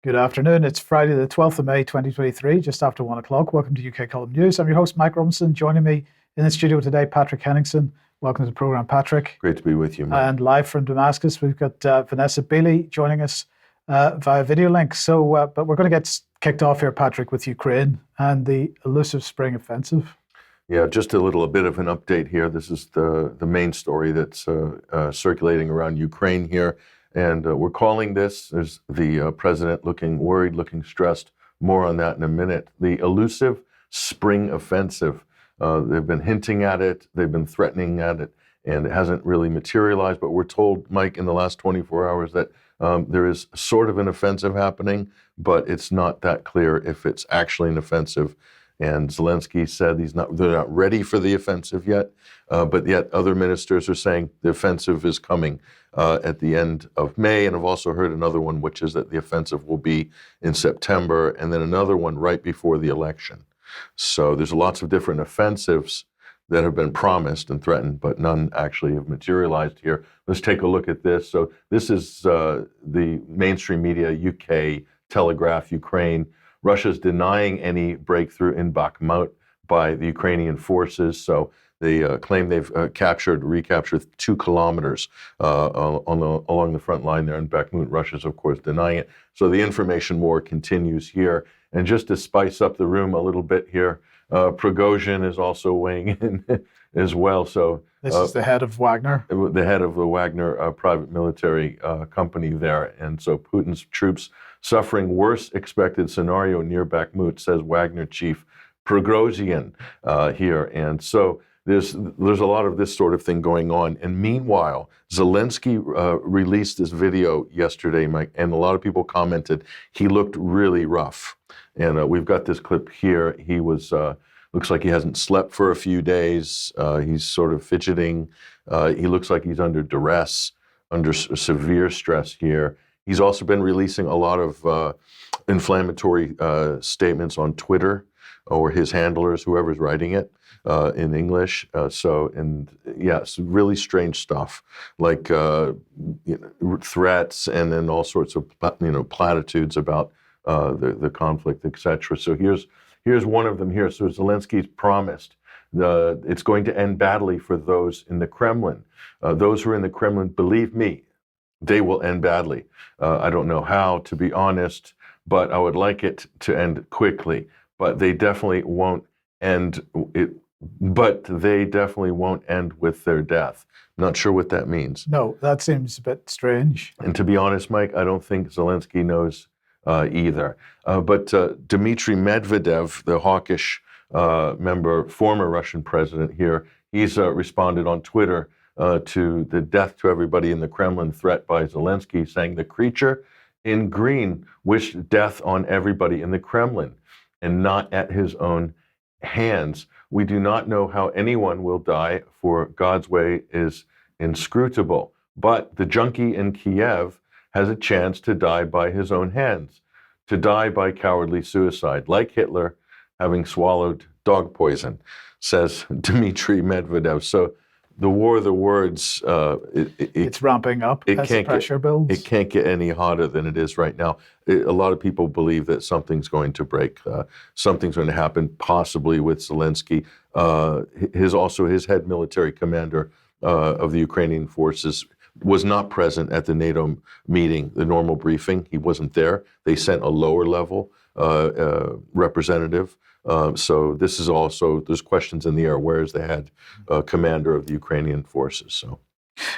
Good afternoon. It's Friday, the 12th of May, 2023, just after 1 o'clock. Welcome to UK Column News. I'm your host, Mike Robinson. Joining me in the studio today, Patrick Henningsen. Welcome to the program, Patrick. Great to be with you, Mike. And live from Damascus, we've got Vanessa Beeley joining us via video link. But we're going to get kicked off here, Patrick, with Ukraine and the Elusive spring offensive. Yeah, just a bit of an update here. This is the main story that's circulating around Ukraine here. And we're calling this, there's the president looking worried, looking stressed. More on that in a minute. The Elusive spring offensive. They've been hinting at it, they've been threatening at it, and it hasn't really materialized. But we're told, Mike, in the last 24 hours that there is sort of an offensive happening, but it's not that clear if it's actually an offensive. And Zelensky said they're not ready for the offensive yet, but yet other ministers are saying the offensive is coming at the end of May. And I've also heard another one, which is that the offensive will be in September, and then another one right before the election. So there's lots of different offensives that have been promised and threatened, but none actually have materialized here. Let's take a look at this. So this is the mainstream media, UK, Telegraph, Ukraine. Russia's denying any breakthrough in Bakhmut by the Ukrainian forces. So they claim they've recaptured 2 kilometers along the front line there in Bakhmut. Russia's, of course, denying it. So the information war continues here. And just to spice up the room a little bit here, Prigozhin is also weighing in as well. So this is the head of Wagner. The head of the Wagner private military company there. And so Putin's troops suffering worst expected scenario near Bakhmut, says Wagner chief Prigozhin here. And so there's a lot of this sort of thing going on. And meanwhile, Zelensky released this video yesterday, Mike, and a lot of people commented he looked really rough. And we've got this clip here. He was looks like he hasn't slept for a few days. He's sort of fidgeting. He looks like he's under duress, under severe stress here. He's also been releasing a lot of inflammatory statements on Twitter, or his handlers, whoever's writing it, in English. It's really strange stuff, like threats, and then all sorts of platitudes about the conflict, etc. So here's one of them here. So Zelensky's promised it's going to end badly for those in the Kremlin. Those who are in the Kremlin, believe me, they will end badly. I don't know how, to be honest, but I would like it to end quickly. But they definitely won't end it. But they definitely won't end with their death. Not sure what that means. No, that seems a bit strange. And to be honest, Mike, I don't think Zelensky knows either. But Dmitry Medvedev, the hawkish former Russian president here, he's responded on Twitter to the death to everybody in the Kremlin threat by Zelensky, saying the creature in green wished death on everybody in the Kremlin and not at his own hands. We do not know how anyone will die, for God's way is inscrutable. But the junkie in Kiev has a chance to die by his own hands, to die by cowardly suicide, like Hitler having swallowed dog poison, says Dmitry Medvedev. So the war of the words, it's ramping up as the pressure builds. It can't get any hotter than it is right now. A lot of people believe that something's going to break. Something's going to happen, possibly with Zelensky. His head military commander of the Ukrainian forces was not present at the NATO meeting, the normal briefing. He wasn't there. They sent a lower level representative. So this is also, there's questions in the air. Where is the head commander of the Ukrainian forces?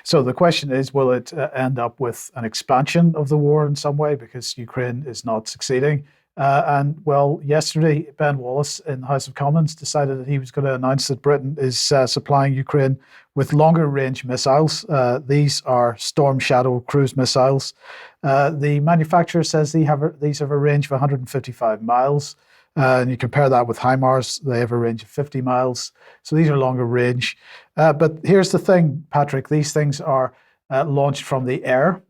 So the question is, will it end up with an expansion of the war in some way, because Ukraine is not succeeding? Yesterday, Ben Wallace in the House of Commons decided that he was going to announce that Britain is supplying Ukraine with longer range missiles. These are Storm Shadow cruise missiles. The manufacturer says these have a range of 155 miles. And you compare that with HIMARS, they have a range of 50 miles. So these are longer range. But here's the thing, Patrick, these things are launched from the air.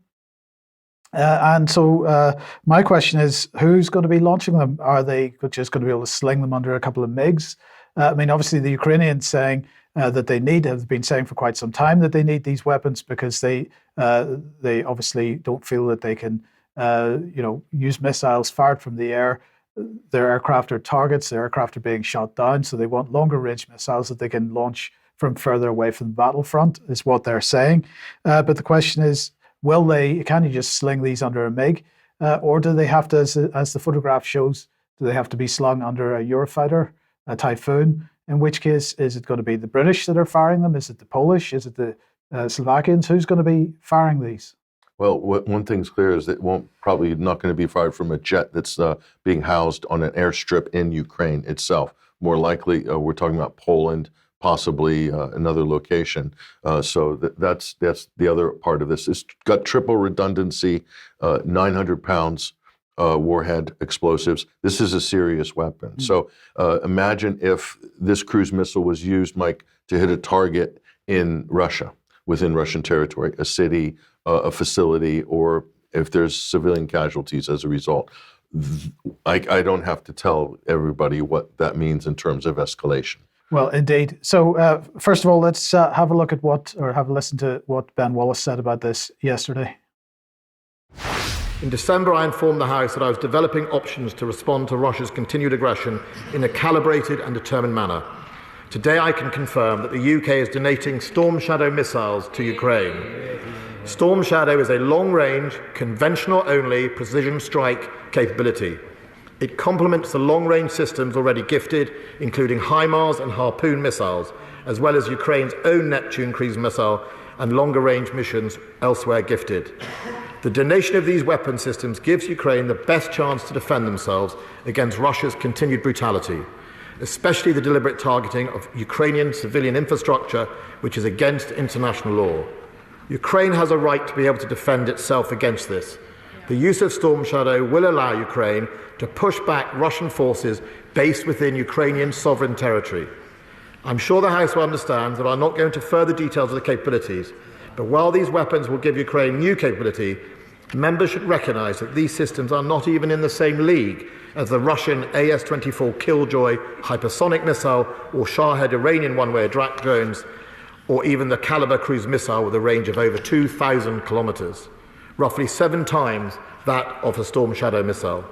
So my question is, who's going to be launching them? Are they just going to be able to sling them under a couple of MiGs? Obviously the Ukrainians saying that they have been saying for quite some time that they need these weapons because they obviously don't feel that they can use missiles fired from the air. Their aircraft are targets. Their aircraft are being shot down, so they want longer range missiles that they can launch from further away from the battlefront, is what they're saying. But the question is, can you just sling these under a MiG? Or do they have to, as the photograph shows, do they have to be slung under a Eurofighter, a Typhoon? In which case, is it going to be the British that are firing them? Is it the Polish? Is it the Slovakians? Who's going to be firing these? Well, one thing's clear is that it probably not going to be fired from a jet that's being housed on an airstrip in Ukraine itself. More likely, we're talking about Poland, possibly another location. So that's the other part of this. It's got triple redundancy, 900 pounds warhead explosives. This is a serious weapon. So imagine if this cruise missile was used, Mike, to hit a target in Russia, within Russian territory, a city, a facility, or if there's civilian casualties as a result. I don't have to tell everybody what that means in terms of escalation. Well, indeed. So first of all, let's have a look at have a listen to what Ben Wallace said about this yesterday. In December, I informed the House that I was developing options to respond to Russia's continued aggression in a calibrated and determined manner. Today, I can confirm that the UK is donating Storm Shadow missiles to Ukraine. Storm Shadow is a long-range, conventional-only precision strike capability. It complements the long-range systems already gifted, including HIMARS and Harpoon missiles, as well as Ukraine's own Neptune cruise missile and longer-range missions elsewhere gifted. The donation of these weapon systems gives Ukraine the best chance to defend themselves against Russia's continued brutality, especially the deliberate targeting of Ukrainian civilian infrastructure, which is against international law. Ukraine has a right to be able to defend itself against this. The use of Storm Shadow will allow Ukraine to push back Russian forces based within Ukrainian sovereign territory. I'm sure the House will understand that I'm not going into further details of the capabilities, but while these weapons will give Ukraine new capability, members should recognise that these systems are not even in the same league as the Russian AS-24 Killjoy hypersonic missile or Shahed Iranian one-way attack drones, or even the Caliber cruise missile with a range of over 2,000 kilometres, roughly 7 times that of the Storm Shadow missile.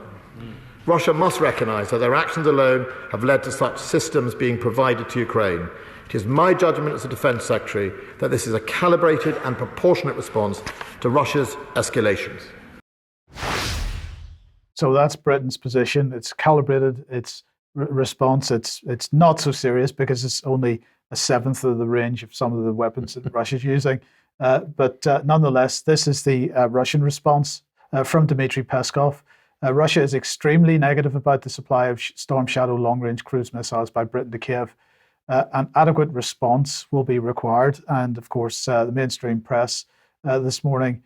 Russia must recognise that their actions alone have led to such systems being provided to Ukraine. It is my judgment as the Defence Secretary that this is a calibrated and proportionate response to Russia's escalations. So that's Britain's position. It's calibrated, its response. It's not so serious because it's only a seventh of the range of some of the weapons that Russia's using. But nonetheless, this is the Russian response from Dmitry Peskov. Russia is extremely negative about the supply of Storm Shadow long-range cruise missiles by Britain to Kiev. An adequate response will be required. And of course, the mainstream press this morning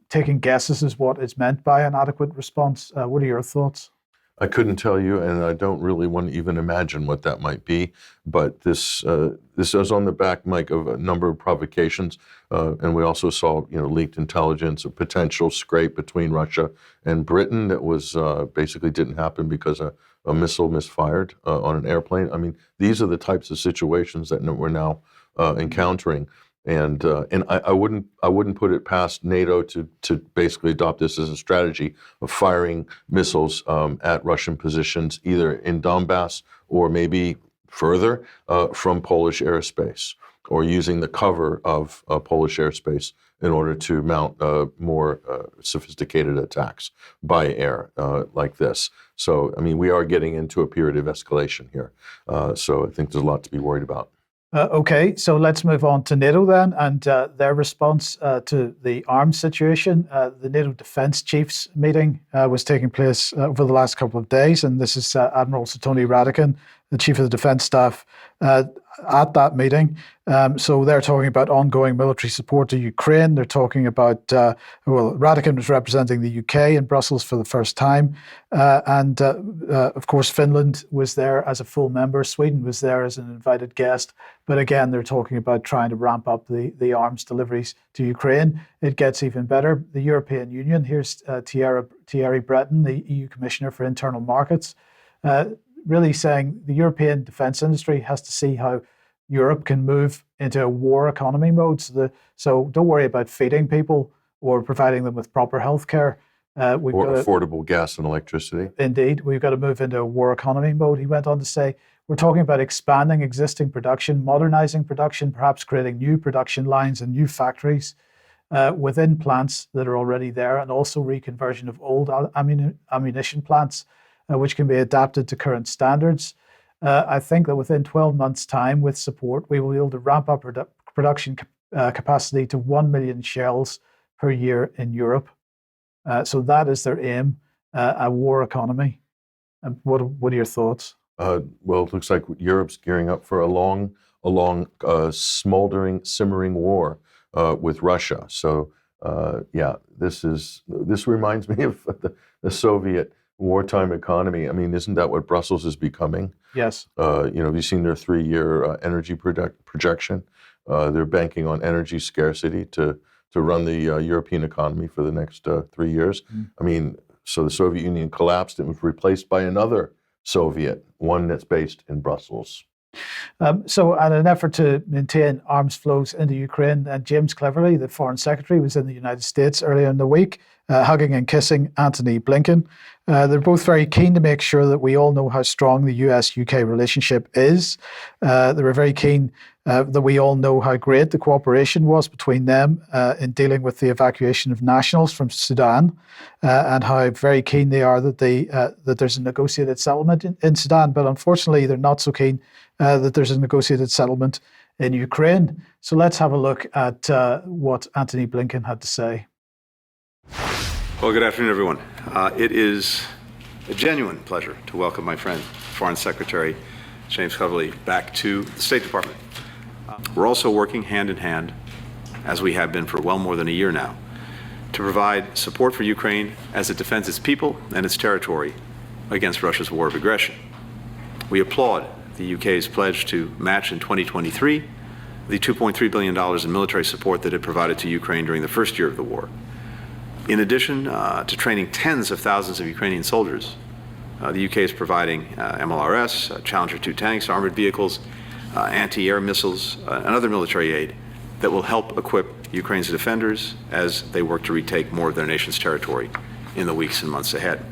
taking guesses as what is meant by an adequate response. What are your thoughts? I couldn't tell you, and I don't really want to even imagine what that might be. But this is on the back, Mike, of a number of provocations, and we also saw, leaked intelligence, a potential scrape between Russia and Britain that was basically didn't happen because a missile misfired on an airplane. I mean, these are the types of situations that we're now encountering. And I wouldn't put it past NATO to basically adopt this as a strategy of firing missiles at Russian positions, either in Donbass or maybe further from Polish airspace, or using the cover of Polish airspace in order to mount more sophisticated attacks by air like this. So, I mean, we are getting into a period of escalation here. So I think there's a lot to be worried about. Okay, so let's move on to NATO then, and their response to the arms situation. The NATO Defence Chiefs meeting was taking place over the last couple of days, and this is Admiral Sir Tony Radakin, the Chief of the Defence Staff, at that meeting. So they're talking about ongoing military support to Ukraine. They're talking about, Radakin was representing the UK in Brussels for the first time. And of course, Finland was there as a full member. Sweden was there as an invited guest. But again, they're talking about trying to ramp up the arms deliveries to Ukraine. It gets even better. The European Union, here's Thierry Breton, the EU Commissioner for Internal Markets, really saying the European defence industry has to see how Europe can move into a war economy mode. So don't worry about feeding people or providing them with proper healthcare. We've Or got to, affordable gas and electricity. indeed, we've got to move into a war economy mode. He went on to say, we're talking about expanding existing production, modernizing production, perhaps creating new production lines and new factories within plants that are already there, and also reconversion of old ammunition plants, which can be adapted to current standards. I think that within 12 months' time, with support, we will be able to ramp up production capacity to 1 million shells per year in Europe. So that is their aim, a war economy. And what are your thoughts? Well, it looks like Europe's gearing up for a long, smoldering, simmering war with Russia. So, yeah, this reminds me of the Soviet wartime economy. I mean, isn't that what Brussels is becoming? Yes. Have you seen their 3-year energy projection? They're banking on energy scarcity to run the European economy for the next 3 years. I mean, so the Soviet Union collapsed and was replaced by another Soviet, one that's based in Brussels. So, in an effort to maintain arms flows into Ukraine, James Cleverly, the Foreign Secretary, was in the United States earlier in the week, hugging and kissing Antony Blinken. They're both very keen to make sure that we all know how strong the US-UK relationship is. They were very keen that we all know how great the cooperation was between them in dealing with the evacuation of nationals from Sudan, and how very keen they are that that there's a negotiated settlement in Sudan. But unfortunately, they're not so keen that there's a negotiated settlement in Ukraine. So let's have a look at what Antony Blinken had to say. Well, good afternoon, everyone. It is a genuine pleasure to welcome my friend, Foreign Secretary James Cleverly, back to the State Department. We're also working hand in hand, as we have been for well more than a year now, to provide support for Ukraine as it defends its people and its territory against Russia's war of aggression. We applaud the UK's pledge to match in 2023 the $2.3 billion in military support that it provided to Ukraine during the first year of the war. In addition to training tens of thousands of Ukrainian soldiers, the UK is providing MLRS, Challenger 2 tanks, armored vehicles, anti-air missiles, and other military aid that will help equip Ukraine's defenders as they work to retake more of their nation's territory in the weeks and months ahead.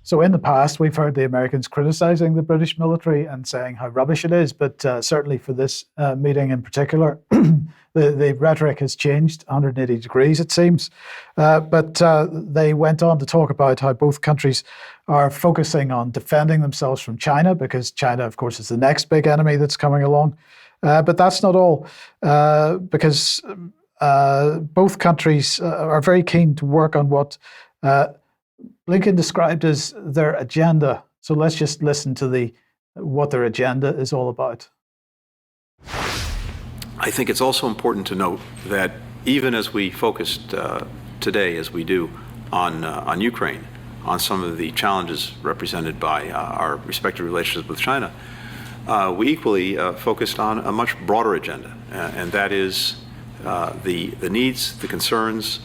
So in the past, we've heard the Americans criticizing the British military and saying how rubbish it is, but certainly for this meeting in particular, the rhetoric has changed 180 degrees, it seems. But they went on to talk about how both countries are focusing on defending themselves from China, because China, of course, is the next big enemy that's coming along. But that's not all, because both countries are very keen to work on what Blinken described as their agenda. So let's just listen to what their agenda is all about. I think it's also important to note that even as we focused today, as we do, on Ukraine, on some of the challenges represented by our respective relationships with China, we equally focused on a much broader agenda, and that is the needs, the concerns,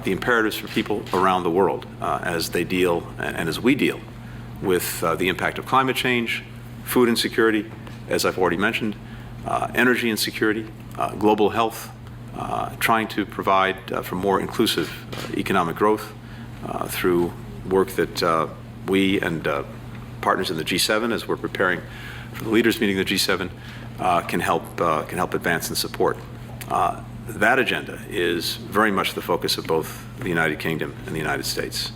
the imperatives for people around the world as they deal and as we deal with the impact of climate change, food insecurity, as I've already mentioned, energy insecurity, global health, trying to provide for more inclusive economic growth through work that we and partners in the G7, as we're preparing for the leaders meeting of the G7, can help advance and support. That agenda is very much the focus of both the United Kingdom and the United States.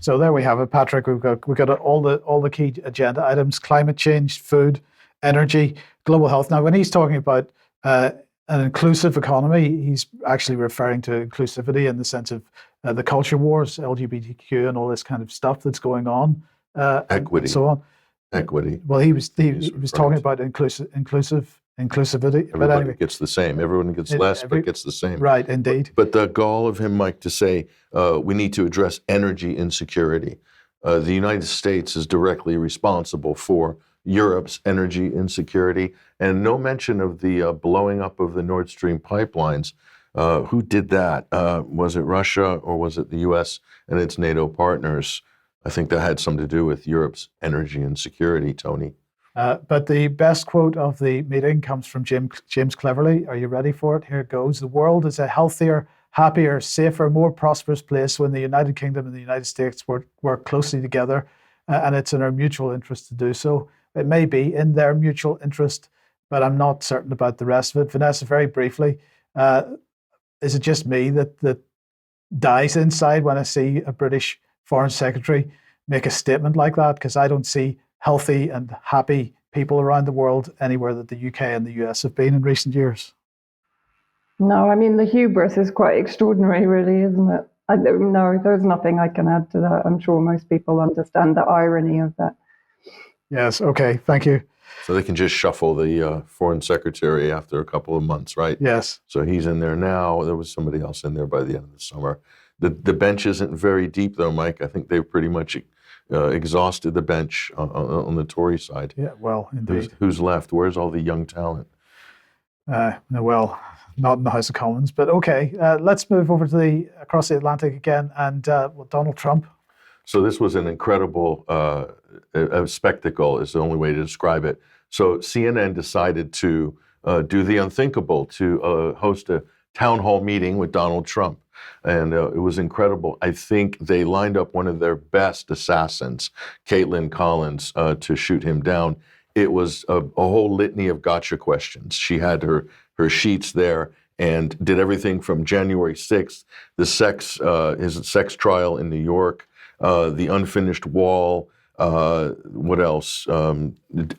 So there we have it, Patrick. We've got all the key agenda items: climate change, food, energy, global health. Now, when he's talking about an inclusive economy, he's actually referring to inclusivity in the sense of the culture wars, LGBTQ, and all this kind of stuff that's going on. Equity. And so on. Equity. Well, he was talking about inclusivity. Everybody But anyway, gets the same. Everyone gets less, but gets the same. Right, indeed. But the gall of him, Mike, to say we need to address energy insecurity. The United States is directly responsible for Europe's energy insecurity, and no mention of the blowing up of the Nord Stream pipelines. Who did that? Was it Russia or was it the U.S. and its NATO partners? I think that had something to do with Europe's energy insecurity, Tony. But the best quote of the meeting comes from James Cleverly. Are you ready for it? Here it goes. The world is a healthier, happier, safer, more prosperous place when the United Kingdom and the United States work closely together, and it's in our mutual interest to do so. It may be in their mutual interest, but I'm not certain about the rest of it. Vanessa, very briefly, is it just me that dies inside when I see a British Foreign Secretary make a statement like that? Because I don't see healthy and happy people around the world anywhere that the UK and the US have been in recent years. No, I mean, the hubris is quite extraordinary, really, isn't it? No, there's nothing I can add to that. I'm sure most people understand the irony of that. Yes, okay, thank you. So they can just shuffle the foreign secretary after a couple of months, right? Yes. So he's in there now. There was somebody else in there by the end of the summer. The bench isn't very deep, though, Mike. I think they've pretty much exhausted the bench on the Tory side. Yeah, well, indeed. Who's left? Where's all the young talent? Well, not in the House of Commons, but okay. Let's move over to across the Atlantic again, and Donald Trump. So this was an incredible a spectacle, is the only way to describe it. So CNN decided to do the unthinkable, to host a town hall meeting with Donald Trump. And it was incredible. I think they lined up one of their best assassins, Caitlin Collins, to shoot him down. It was a whole litany of gotcha questions. She had her sheets there and did everything from January 6th, his sex trial in New York, the unfinished wall, what else?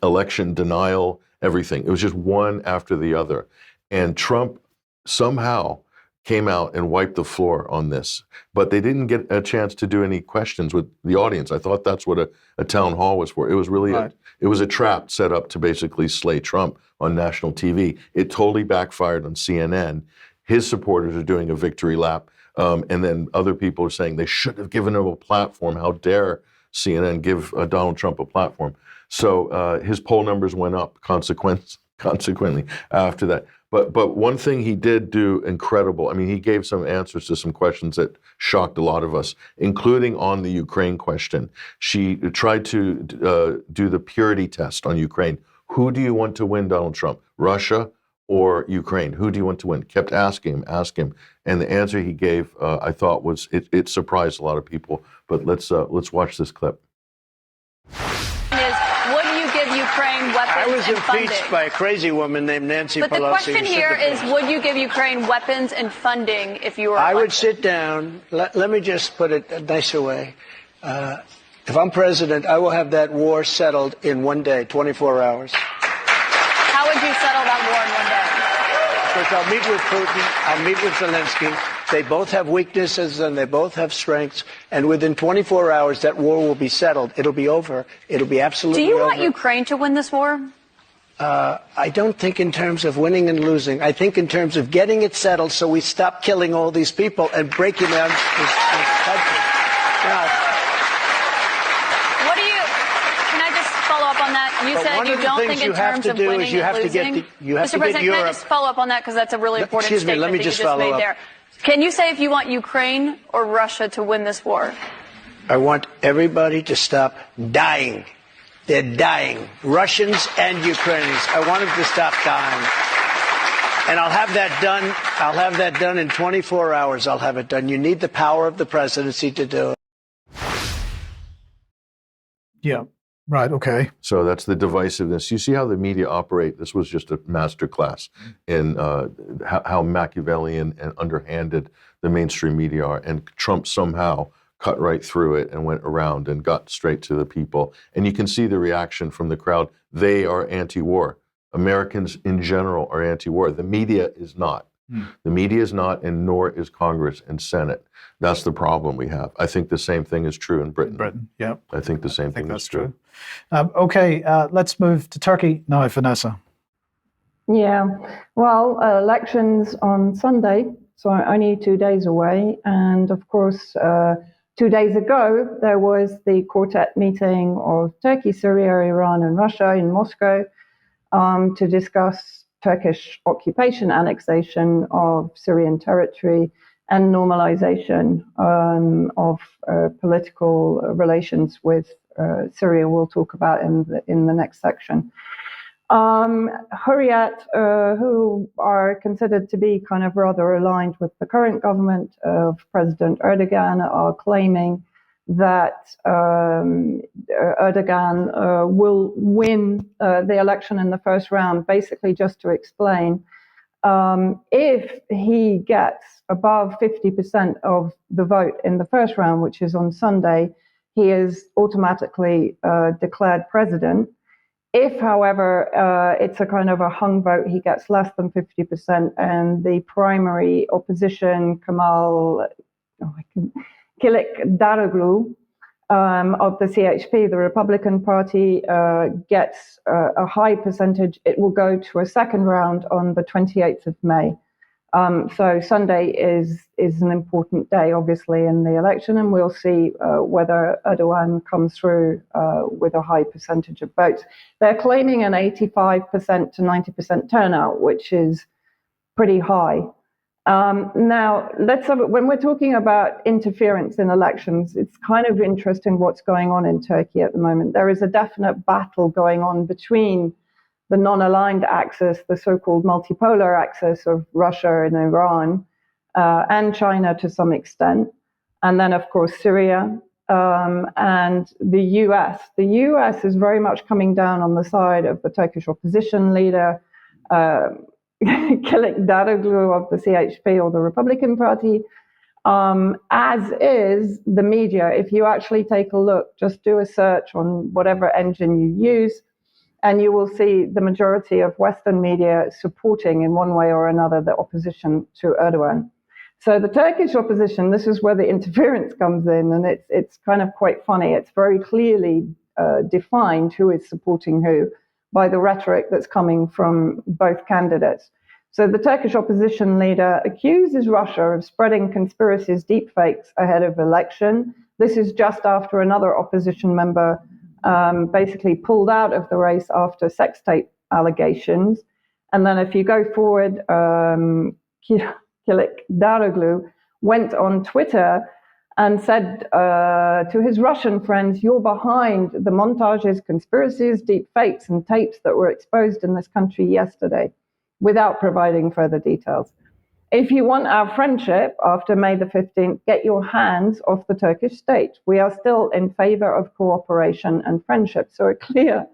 Election denial, everything. It was just one after the other. And Trump somehow came out and wiped the floor on this. But they didn't get a chance to do any questions with the audience. I thought that's what a town hall was for. It was really it was a trap set up to basically slay Trump on national TV. It totally backfired on CNN. His supporters are doing a victory lap. And then other people are saying they should have given him a platform. How dare CNN give Donald Trump a platform? So his poll numbers went up consequently after that. But one thing he did do incredible. I mean, he gave some answers to some questions that shocked a lot of us, including on the Ukraine question. She tried to do the purity test on Ukraine. Who do you want to win, Donald Trump? Russia or Ukraine? Who do you want to win? Kept asking him. And the answer he gave, I thought it surprised a lot of people. But let's watch this clip. Would you give Ukraine weapons I was and impeached funding? by a crazy woman named Nancy Pelosi. But the question here is, would you give Ukraine weapons and funding if you were elected? I would sit down. Let me just put it a nicer way. If I'm president, I will have that war settled in one day, 24 hours. How would you settle that war in one day? Because I'll meet with Putin, I'll meet with Zelensky. They both have weaknesses and they both have strengths. And within 24 hours, that war will be settled. It'll be over. It'll be absolutely over. Do you want Ukraine to win this war? I don't think in terms of winning and losing. I think in terms of getting it settled so we stop killing all these people and breaking down this country. Now, can I just follow up on that? You said you don't think in terms of winning and losing. Mr. President, can I just follow up on that because that's a really important statement that you just made there. Can you say if you want Ukraine or Russia to win this war? I want everybody to stop dying. They're dying. Russians and Ukrainians. I want them to stop dying. And I'll have that done. I'll have that done in 24 hours. I'll have it done. You need the power of the presidency to do it. Yeah. Right, okay. So that's the divisiveness. You see how the media operate. This was just a master class in how Machiavellian and underhanded the mainstream media are. And Trump somehow cut right through it and went around and got straight to the people. And you can see the reaction from the crowd. They are anti-war. Americans in general are anti-war. The media is not. The media is not, and nor is Congress and Senate. That's the problem we have. I think the same thing is true in Britain. Yeah. I think the same thing is true. Okay, let's move to Turkey now, Vanessa. Yeah, well, elections on Sunday, so only 2 days away. And of course, 2 days ago, there was the quartet meeting of Turkey, Syria, Iran, and Russia in Moscow to discuss Turkish occupation, annexation of Syrian territory, and normalization of political relations with Syria. We'll talk about in the next section. Hurriyet, who are considered to be kind of rather aligned with the current government of President Erdogan, are claiming that Erdogan will win the election in the first round. Basically, just to explain, if he gets above 50% of the vote in the first round, which is on Sunday, he is automatically declared president. If, however, it's a kind of a hung vote, he gets less than 50%, and the primary opposition, Kılıçdaroğlu of the CHP, the Republican Party, gets a high percentage, it will go to a second round on the 28th of May. So Sunday is an important day, obviously, in the election, and we'll see whether Erdogan comes through with a high percentage of votes. They're claiming an 85% to 90% turnout, which is pretty high. Now, when we're talking about interference in elections, it's kind of interesting what's going on in Turkey at the moment. There is a definite battle going on between the non-aligned axis, the so-called multipolar axis of Russia and Iran, and China to some extent, and then, of course, Syria, and the US. The US is very much coming down on the side of the Turkish opposition leader, Kılıçdaroğlu of the CHP or the Republican Party, as is the media. If you actually take a look, just do a search on whatever engine you use, and you will see the majority of Western media supporting in one way or another the opposition to Erdogan. So the Turkish opposition, this is where the interference comes in, and it's kind of quite funny. It's very clearly defined who is supporting who by the rhetoric that's coming from both candidates. So the Turkish opposition leader accuses Russia of spreading conspiracies, deepfakes ahead of election. This is just after another opposition member basically pulled out of the race after sex tape allegations. And then if you go forward, Kılıçdaroğlu went on Twitter and said to his Russian friends, "You're behind the montages, conspiracies, deep fakes, and tapes that were exposed in this country yesterday," without providing further details. If you want our friendship after May the 15th, get your hands off the Turkish state. We are still in favor of cooperation and friendship. So a clear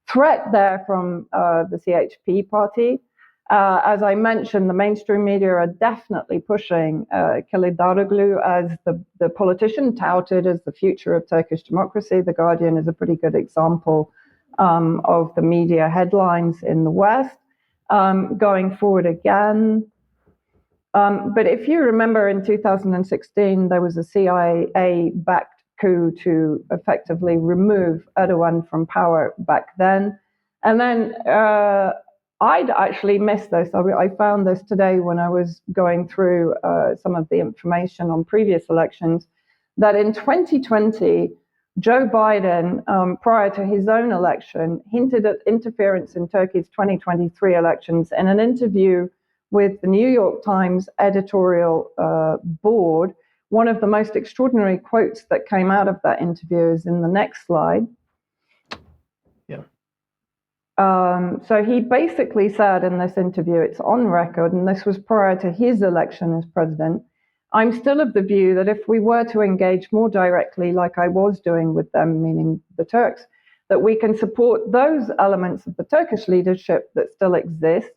threat there from the CHP party. As I mentioned, the mainstream media are definitely pushing Kılıçdaroğlu as the politician touted as the future of Turkish democracy. The Guardian is a pretty good example of the media headlines in the West. Going forward again. But if you remember in 2016, there was a CIA-backed coup to effectively remove Erdogan from power back then. And then I'd actually missed this. I found this today when I was going through some of the information on previous elections, that in 2020, Joe Biden, prior to his own election, hinted at interference in Turkey's 2023 elections in an interview with the New York Times editorial board. One of the most extraordinary quotes that came out of that interview is in the next slide. Yeah. So he basically said in this interview, it's on record, and this was prior to his election as president, "I'm still of the view that if we were to engage more directly, like I was doing with them," meaning the Turks, "that we can support those elements of the Turkish leadership that still exist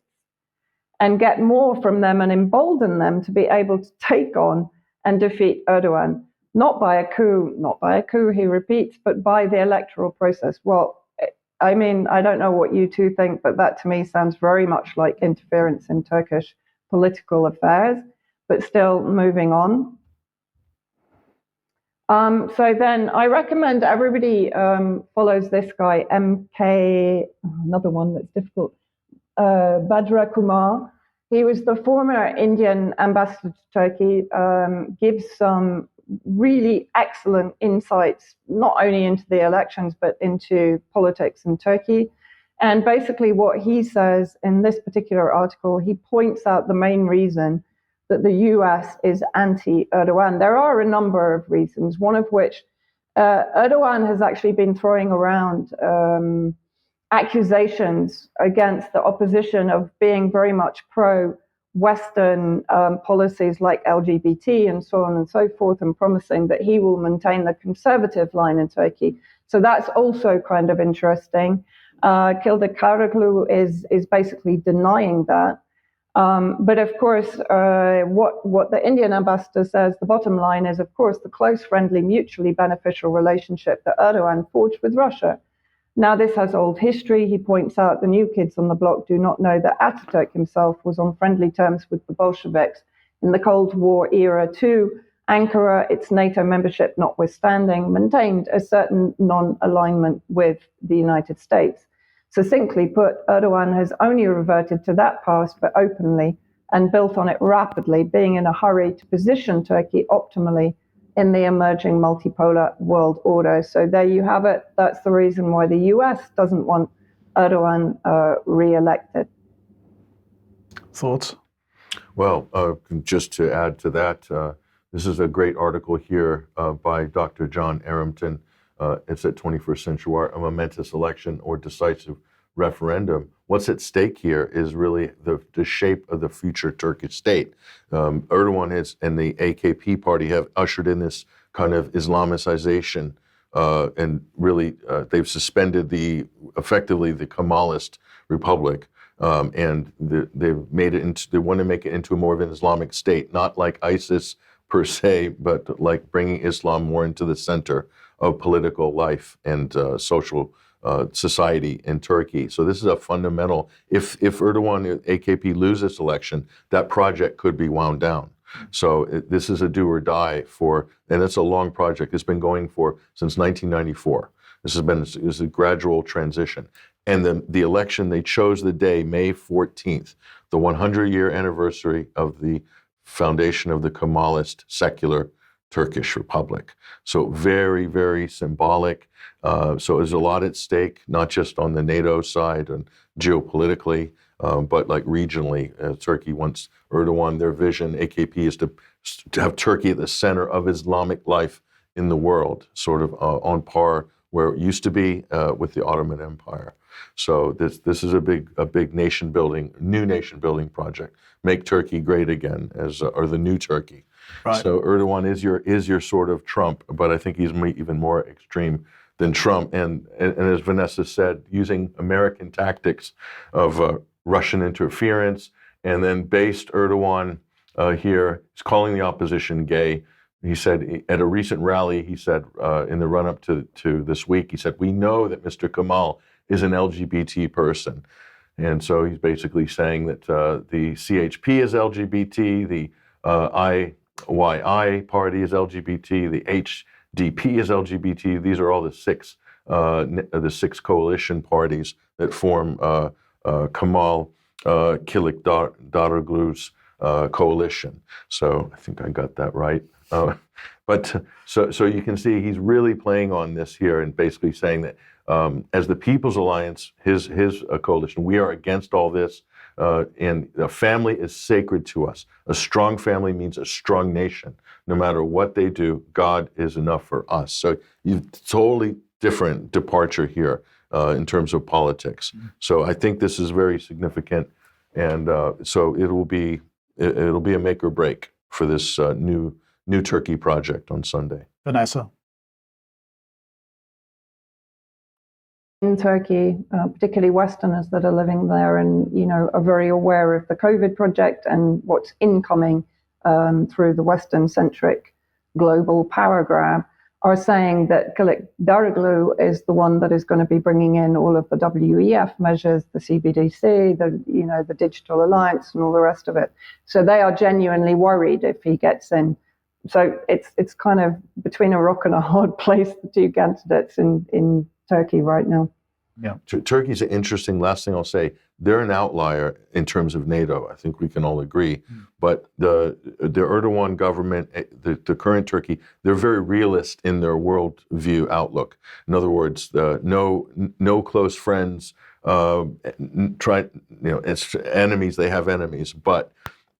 and get more from them and embolden them to be able to take on and defeat Erdogan, not by a coup, he repeats, but by the electoral process." Well, I mean, I don't know what you two think, but that to me sounds very much like interference in Turkish political affairs, but still moving on. So then I recommend everybody follows this guy, MK, another one that's difficult, Badra Kumar. He was the former Indian ambassador to Turkey, gives some really excellent insights, not only into the elections, but into politics in Turkey. And basically what he says in this particular article, he points out the main reason that the US is anti-Erdogan. There are a number of reasons, one of which Erdogan has actually been throwing around accusations against the opposition of being very much pro-Western policies like LGBT and so on and so forth, and promising that he will maintain the conservative line in Turkey. So that's also kind of interesting. Kılıçdaroğlu is basically denying that. But of course, what the Indian ambassador says, the bottom line is, of course, the close, friendly, mutually beneficial relationship that Erdogan forged with Russia. Now, this has old history. He points out the new kids on the block do not know that Ataturk himself was on friendly terms with the Bolsheviks in the Cold War era too. Ankara, its NATO membership notwithstanding, maintained a certain non-alignment with the United States. Succinctly put, Erdogan has only reverted to that past, but openly, and built on it rapidly, being in a hurry to position Turkey optimally in the emerging multipolar world order. So there you have it. That's the reason why the US doesn't want Erdogan re-elected. Thoughts? Well, just to add to that, this is a great article here by Dr. John Arrington. It's at 21st Century War, a momentous election or decisive referendum. What's at stake here is really the shape of the future Turkish state. Erdogan and the AKP party have ushered in this kind of Islamicization, and really they've suspended effectively the Kemalist republic, and they've made it into, they want to make it into more of an Islamic state, not like ISIS per se, but like bringing Islam more into the center of political life and social society in Turkey. So this is a fundamental, if Erdogan, AKP, lose this election, that project could be wound down. So this is a do or die and it's a long project. It's been going since 1994. This is a gradual transition. And the election, they chose the day, May 14th, the 100-year anniversary of the foundation of the Kemalist secular Turkish Republic. So very, very symbolic. So there's a lot at stake, not just on the NATO side and geopolitically, but like regionally. Turkey wants Erdogan, their vision, AKP, is to have Turkey at the center of Islamic life in the world, sort of on par where it used to be with the Ottoman Empire. So this is a big nation building, new nation building project. Make Turkey great again, or the new Turkey. Right. So Erdogan is your sort of Trump, but I think he's even more extreme than Trump. And as Vanessa said, using American tactics of Russian interference, and then based Erdogan here, he's calling the opposition gay. He said at a recent rally, he said in the run-up to this week, he said, "We know that Mr. Kemal is an LGBT person." And so he's basically saying that the CHP is LGBT, the IYI party is LGBT, the HDP is LGBT. These are all the six coalition parties that form Kemal Kılıçdaroğlu's coalition. So I think I got that right. But so you can see he's really playing on this here and basically saying that as the People's Alliance, his coalition, we are against all this, and a family is sacred to us. A strong family means a strong nation. No matter what they do, God is enough for us. So you've totally different departure here in terms of politics. Mm-hmm. So I think this is very significant, and so it'll be a make or break for this new Turkey project on Sunday. Vanessa. In Turkey, particularly Westerners that are living there and, are very aware of the COVID project and what's incoming through the Western-centric global power grab, are saying that Kılıçdaroğlu is the one that is going to be bringing in all of the WEF measures, the CBDC, the Digital Alliance and all the rest of it. So they are genuinely worried if he gets in. So it's kind of between a rock and a hard place, the two candidates in Turkey right now. Yeah, Turkey's an interesting. Last thing I'll say, they're an outlier in terms of NATO. I think we can all agree. Mm. But the Erdogan government, the current Turkey, they're very realist in their worldview outlook. In other words, no close friends. It's enemies. They have enemies, but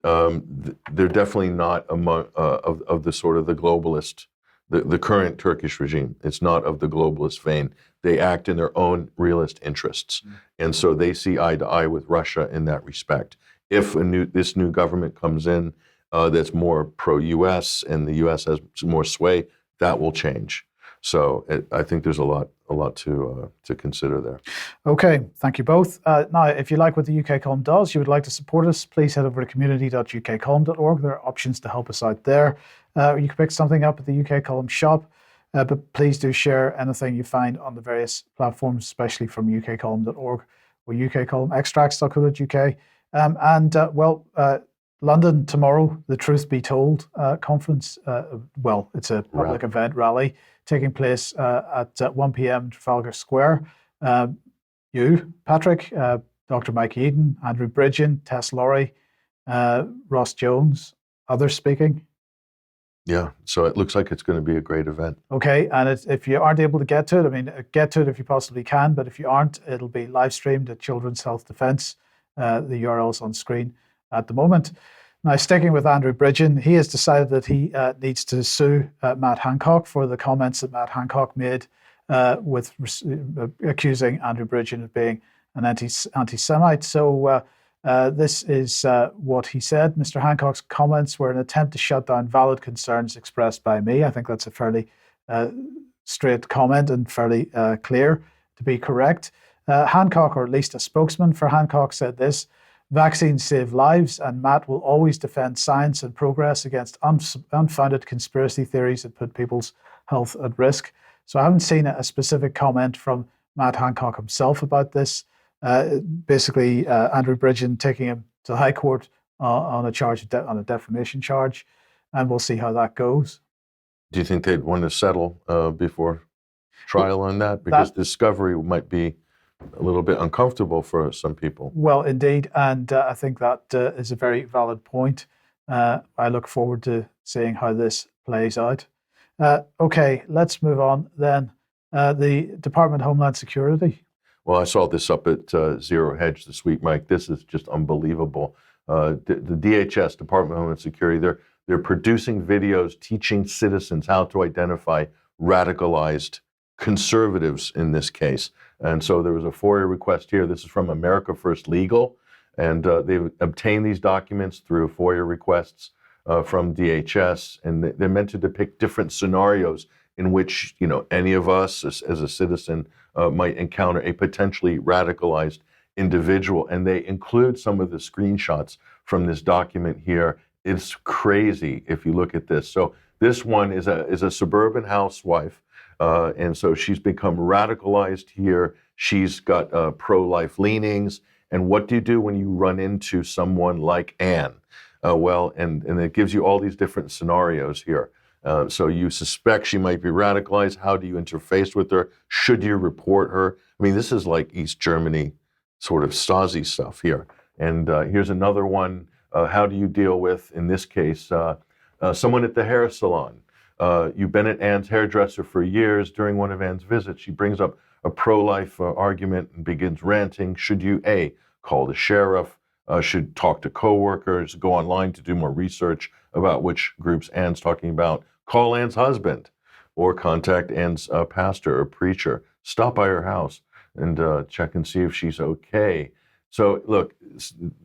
they're definitely not among of the sort of the globalist. The current Turkish regime, it's not of the globalist vein. They act in their own realist interests. And so they see eye to eye with Russia in that respect. If this new government comes in that's more pro-U.S. and the U.S. has more sway, that will change. So I think there's a lot to consider there. Okay, thank you both. Now, if you like what the UK Column does, you would like to support us, please head over to community.ukcolumn.org. There are options to help us out there. You can pick something up at the UK Column shop, but please do share anything you find on the various platforms, especially from ukcolumn.org or ukcolumnextracts.co.uk. London tomorrow, the Truth Be Told conference. It's a public event rally taking place at 1 p.m. Trafalgar Square. You, Patrick, Dr. Mike Eden, Andrew Bridgen, Tess Laurie, Ross Jones, others speaking. Yeah, so it looks like it's going to be a great event. Okay, and if you aren't able to get to it, get to it if you possibly can, but if you aren't, it'll be live streamed at Children's Health Defence. The URL's on screen at the moment. Now, sticking with Andrew Bridgen, he has decided that he needs to sue Matt Hancock for the comments that Matt Hancock made with accusing Andrew Bridgen of being an anti-Semite. So this is what he said. Mr. Hancock's comments were an attempt to shut down valid concerns expressed by me. I think that's a fairly straight comment and fairly clear to be correct. Hancock, or at least a spokesman for Hancock, said this: vaccines save lives, and Matt will always defend science and progress against unfounded conspiracy theories that put people's health at risk. So I haven't seen a specific comment from Matt Hancock himself about this. Basically, Andrew Bridgen taking him to the High Court on a defamation charge, and we'll see how that goes. Do you think they'd want to settle before trial on that? Because discovery might be a little bit uncomfortable for some people. Well, indeed, and I think that is a very valid point. I look forward to seeing how this plays out. Okay, let's move on then. The Department of Homeland Security. Well, I saw this up at Zero Hedge this week, Mike. This is just unbelievable. The DHS, Department of Homeland Security, they're producing videos teaching citizens how to identify radicalized conservatives in this case. And so there was a FOIA request here. This is from America First Legal, and they've obtained these documents through FOIA requests from DHS, and they're meant to depict different scenarios in which, any of us as a citizen might encounter a potentially radicalized individual. And they include some of the screenshots from this document here. It's crazy if you look at this. So this one is a suburban housewife. And so she's become radicalized here. She's got pro-life leanings. And what do you do when you run into someone like Anne? And it gives you all these different scenarios here. So you suspect she might be radicalized. How do you interface with her? Should you report her? I mean, this is like East Germany sort of Stasi stuff here. And here's another one. How do you deal with, in this case, someone at the hair salon? You've been at Anne's hairdresser for years. During one of Anne's visits, she brings up a pro-life argument and begins ranting. Should you, A, call the sheriff? Should talk to coworkers, go online to do more research about which groups Anne's talking about? Call Anne's husband, or contact Anne's pastor or preacher. Stop by her house and check and see if she's okay. So look,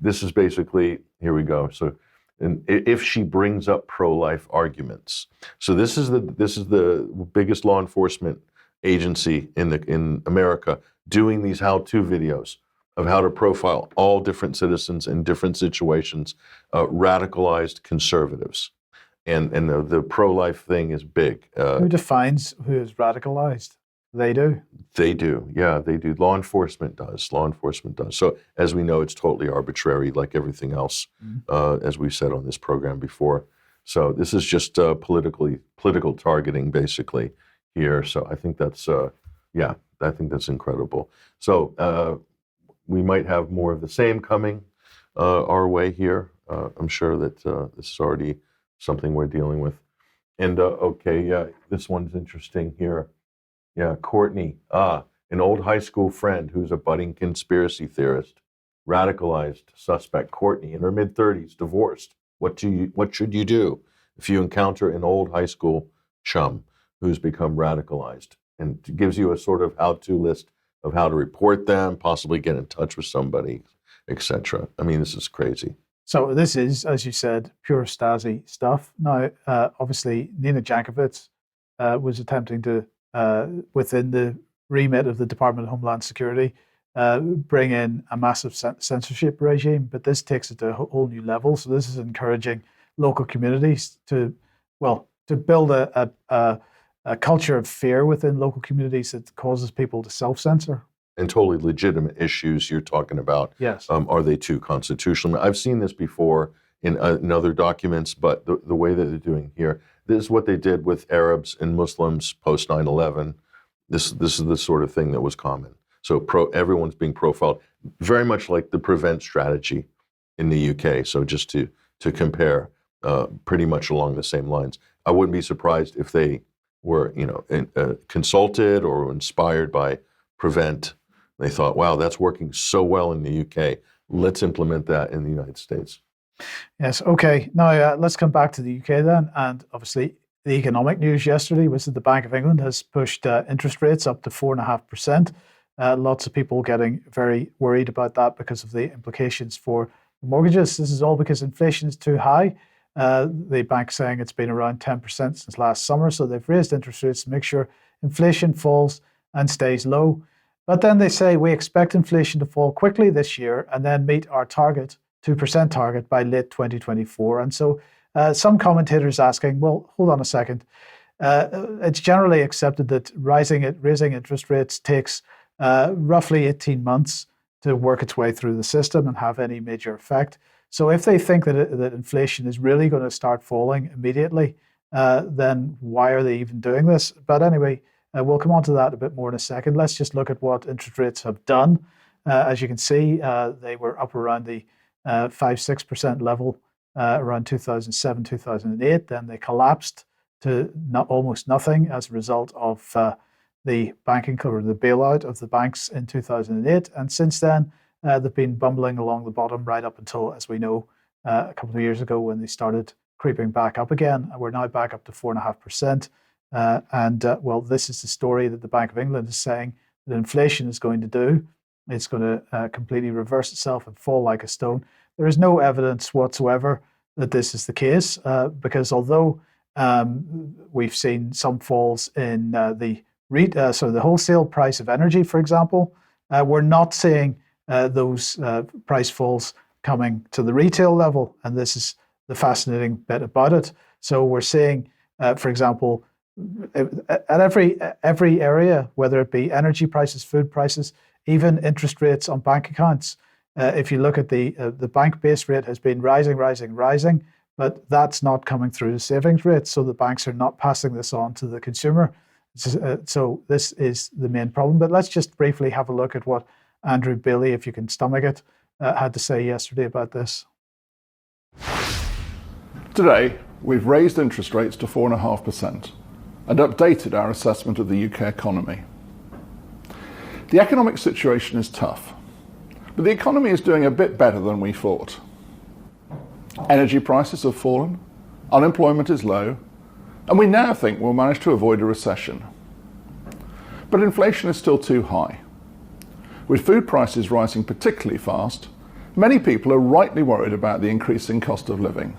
this is basically, here we go. So, and if she brings up pro-life arguments, so this is the biggest law enforcement agency in America doing these how-to videos of how to profile all different citizens in different situations, radicalized conservatives, and the pro-life thing is big. Who defines who is radicalized? They do. They do. Yeah, they do. Law enforcement does. So as we know, it's totally arbitrary, like everything else, as we've said on this program before. So this is just political targeting, basically, here. So I think that's incredible. So we might have more of the same coming our way here. I'm sure that this is already something we're dealing with. And this one's interesting here. Yeah, Courtney, an old high school friend who's a budding conspiracy theorist, radicalized suspect. Courtney, in her mid-30s, divorced. What should you do if you encounter an old high school chum who's become radicalized? and it gives you a sort of how-to list of how to report them, possibly get in touch with somebody, etc. I mean, this is crazy. So this is, as you said, pure Stasi stuff. Now, obviously, Nina Jankovic was attempting to, within the remit of the Department of Homeland Security, bring in a massive censorship regime, but this takes it to a whole new level. So this is encouraging local communities to build a culture of fear within local communities that causes people to self-censor. And totally legitimate issues you're talking about. Yes. Are they too constitutional? I've seen this before in other documents, but the way that they're doing here, this is what they did with Arabs and Muslims post 9/11. This is the sort of thing that was common. So everyone's being profiled, very much like the prevent strategy in the UK. So just to compare, pretty much along the same lines. I wouldn't be surprised if they were, consulted or inspired by prevent. They thought, wow, that's working so well in the UK. Let's implement that in the United States. Yes. Okay. Now let's come back to the UK then. And obviously, the economic news yesterday was that the Bank of England has pushed interest rates up to 4.5%. Lots of people getting very worried about that because of the implications for mortgages. This is all because inflation is too high. The bank saying it's been around 10% since last summer. So they've raised interest rates to make sure inflation falls and stays low. But then they say we expect inflation to fall quickly this year and then meet our target, 2% target, by late 2024. And so some commentators asking, well, hold on a second. It's generally accepted that raising interest rates takes roughly 18 months to work its way through the system and have any major effect. So if they think that inflation is really going to start falling immediately, then why are they even doing this? But anyway, we'll come on to that a bit more in a second. Let's just look at what interest rates have done. As you can see, they were up around the 5-6% level around 2007, 2008. Then they collapsed to almost nothing as a result of the banking or the bailout of the banks in 2008. And since then, they've been bumbling along the bottom right up until, as we know, a couple of years ago when they started creeping back up again. And we're now back up to 4.5%. Well, this is the story that the Bank of England is saying that inflation is going to do. It's going to completely reverse itself and fall like a stone. There is no evidence whatsoever that this is the case, because although we've seen some falls in the wholesale price of energy, for example, we're not seeing those price falls coming to the retail level, and this is the fascinating bit about it. So we're seeing, for example, at every area, whether it be energy prices, food prices, even interest rates on bank accounts. If you look at the bank base rate has been rising, but that's not coming through the savings rate. So the banks are not passing this on to the consumer. So this is the main problem. But let's just briefly have a look at what Andrew Beeley, if you can stomach it, had to say yesterday about this. Today, we've raised interest rates to 4.5% and updated our assessment of the UK economy. The economic situation is tough, but the economy is doing a bit better than we thought. Energy prices have fallen, unemployment is low, and we now think we'll manage to avoid a recession. But inflation is still too high. With food prices rising particularly fast, many people are rightly worried about the increasing cost of living.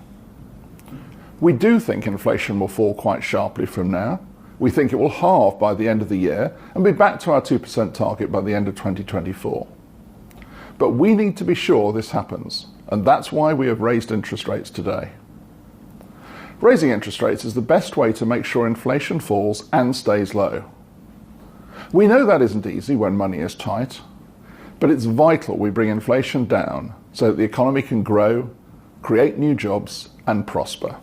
We do think inflation will fall quite sharply from now. We think it will halve by the end of the year and be back to our 2% target by the end of 2024. But we need to be sure this happens, and that's why we have raised interest rates today. Raising interest rates is the best way to make sure inflation falls and stays low. We know that isn't easy when money is tight, but it's vital we bring inflation down so that the economy can grow, create new jobs, and prosper.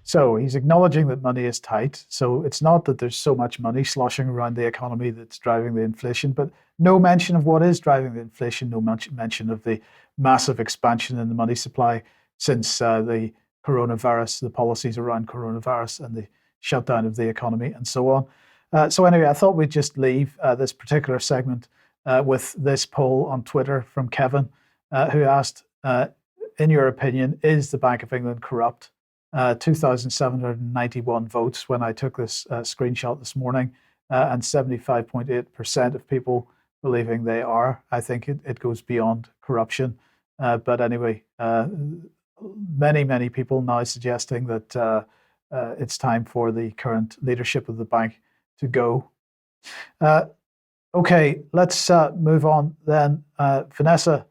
So he's acknowledging that money is tight. So it's not that there's so much money sloshing around the economy that's driving the inflation, but no mention of what is driving the inflation, no mention of the massive expansion in the money supply since the coronavirus, the policies around coronavirus and the shutdown of the economy and so on. So anyway, I thought we'd just leave this particular segment with this poll on Twitter from Kevin, who asked, in your opinion, is the Bank of England corrupt? 2,791 votes when I took this screenshot this morning, and 75.8% of people believing they are. I think it goes beyond corruption. But anyway, many people now suggesting that it's time for the current leadership of the bank to go. Okay, let's move on then. Vanessa,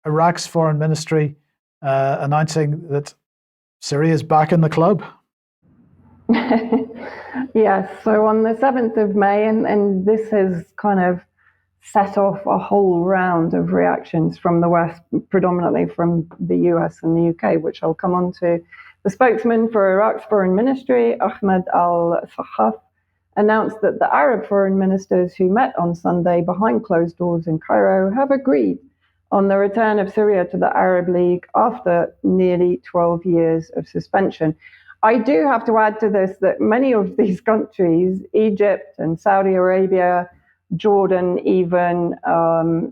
Iraq's foreign ministry announcing that Syria is back in the club. Yes, so on the 7th of May, and this has kind of set off a whole round of reactions from the West, predominantly from the US and the UK, which I'll come on to. The spokesman for Iraq's foreign ministry, Ahmed al-Sahaf, announced that the Arab foreign ministers who met on Sunday behind closed doors in Cairo have agreed on the return of Syria to the Arab League after nearly 12 years of suspension. I do have to add to this that many of these countries, Egypt and Saudi Arabia, Jordan, even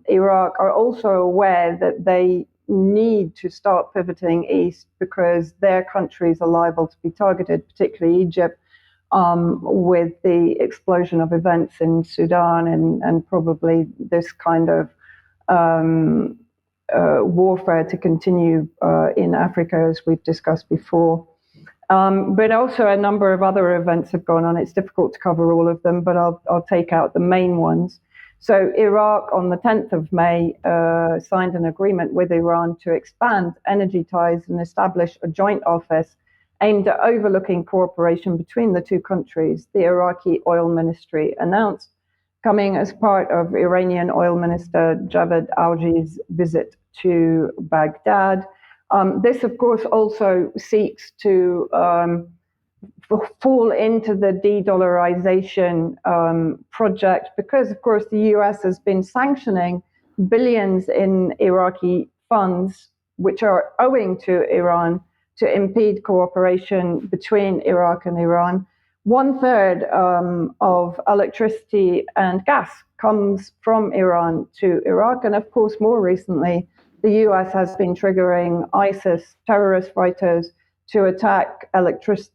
Iraq, are also aware that they need to start pivoting east because their countries are liable to be targeted, particularly Egypt, with the explosion of events in Sudan and probably this kind of warfare to continue in Africa, as we've discussed before. But also a number of other events have gone on. It's difficult to cover all of them, but I'll take out the main ones. So Iraq, on the 10th of May, signed an agreement with Iran to expand energy ties and establish a joint office aimed at overlooking cooperation between the two countries, the Iraqi Oil Ministry announced, coming as part of Iranian Oil Minister Javad Algi's visit to Baghdad. This, of course, also seeks to fall into the de-dollarization project because, of course, the US has been sanctioning billions in Iraqi funds, which are owing to Iran, to impede cooperation between Iraq and Iran. 1/3 of electricity and gas comes from Iran to Iraq. And of course, more recently, the US has been triggering ISIS terrorist fighters to attack electrical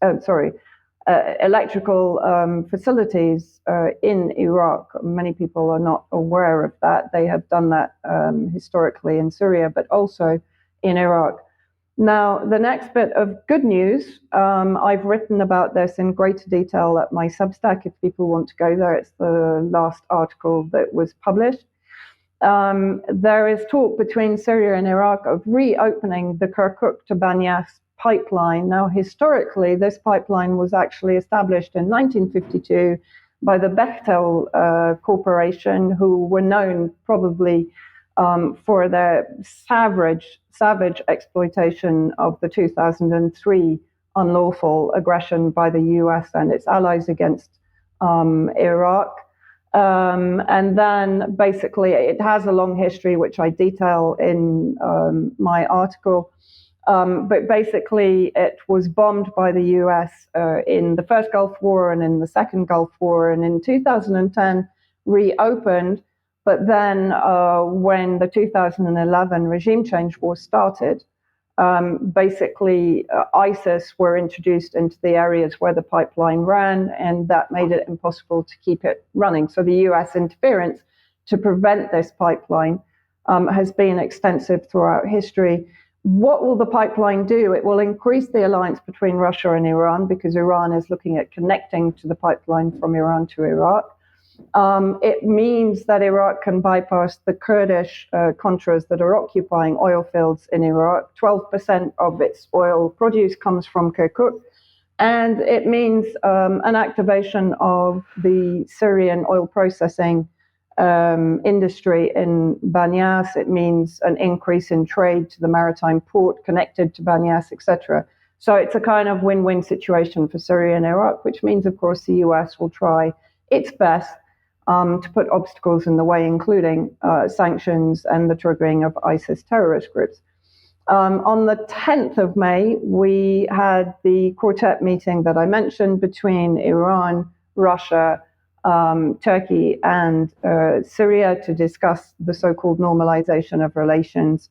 facilities in Iraq. Many people are not aware of that. They have done that historically in Syria, but also in Iraq. Now, the next bit of good news, I've written about this in greater detail at my Substack. If people want to go there, it's the last article that was published. There is talk between Syria and Iraq of reopening the Kirkuk to Banyas pipeline. Now, historically, this pipeline was actually established in 1952 by the Bechtel Corporation, who were known probably for their savage exploitation of the 2003 unlawful aggression by the US and its allies against Iraq. And then basically it has a long history, which I detail in my article. But basically it was bombed by the US in the first Gulf War and in the second Gulf War, and in 2010 reopened. But then when the 2011 regime change war started, basically ISIS were introduced into the areas where the pipeline ran, and that made it impossible to keep it running. So the US interference to prevent this pipeline has been extensive throughout history. What will the pipeline do? It will increase the alliance between Russia and Iran, because Iran is looking at connecting to the pipeline from Iran to Iraq. It means that Iraq can bypass the Kurdish Contras that are occupying oil fields in Iraq. 12% of its oil produce comes from Kirkuk. And it means an activation of the Syrian oil processing industry in Banyas. It means an increase in trade to the maritime port connected to Banyas, etc. So it's a kind of win-win situation for Syria and Iraq, which means, of course, the US will try its best to put obstacles in the way, including sanctions and the triggering of ISIS terrorist groups. On the 10th of May, we had the quartet meeting that I mentioned between Iran, Russia, Turkey, and Syria to discuss the so-called normalization of relations